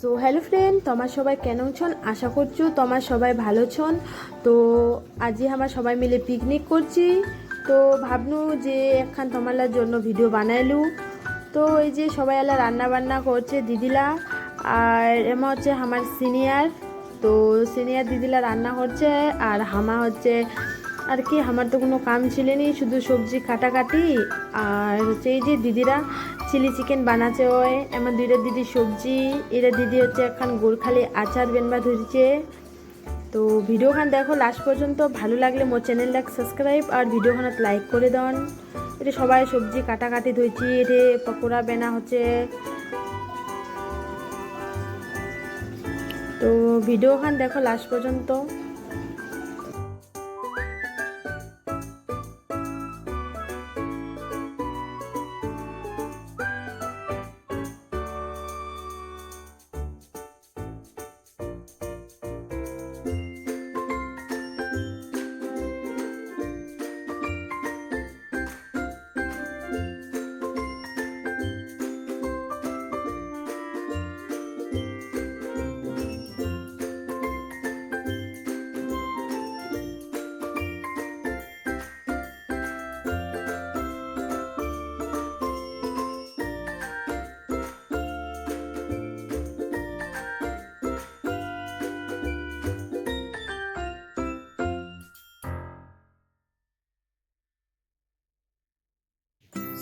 তো hello friend, তোমার সবাই কেন ছন? আশা করছো তোমার সবাই ভালো ছন। তো আজি আমরা সবাই মিলে পিকনিক করছি। তো ভাবনু যে একখান তোমার জন্য ভিডিও বানাইলু। তো এই যে সবাই এলা রান্না বান্না করছে দিদিলা, আর এমা হচ্ছে আমার সিনিয়র। তো সিনিয়র দিদিলা রান্না করছে, আর হামা হচ্ছে আর কি, আমার তো কোনো কাম ছিলেনি, শুধু সবজি কাটাকাটি। আর হচ্ছে এই যে দিদিরা চিলি চিকেন বানাচ্ছে, ওই আমার দুইটা দিদি সবজি, এরা দিদি হচ্ছে এখন গোরখালি আচার বেনবা ধরছে। তো ভিডিওখান দেখো লাস্ট পর্যন্ত, ভালো লাগলে মোর চ্যানেলটাকে সাবস্ক্রাইব আর ভিডিওখানে লাইক করে দেন। এটা সবাই সবজি কাটাকাটি ধরছি, এটা পকোড়া বেনা হচ্ছে। তো ভিডিওখান দেখো লাস্ট পর্যন্ত।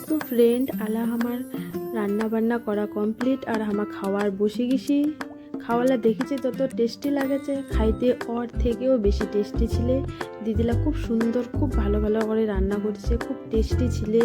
তো ফ্রেন্ড আলা আমার রান্না বান্না করা কমপ্লিট, আর আমার খাওয়ার বসে গেছি। খাওয়ালা দেখেছি তত টেস্টি লাগেছে, খাইতে ওর থেকেও বেশি টেস্টি ছিলে। দিদিলা খুব সুন্দর, খুব ভালো ভালো করে রান্না করছে, খুব টেস্টি ছিলে।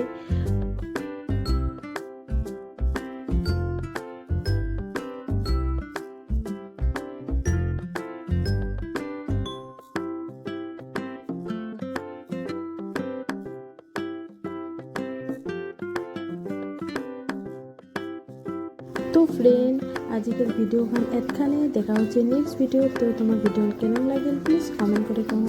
তো ফ্রেন্ড আজকের ভিডিওখান এতখানে, দেখা হচ্ছে নেক্সট ভিডিও। তো তোমার ভিডিও কেমন লাগে প্লিজ কমেন্ট করে কমেন্ট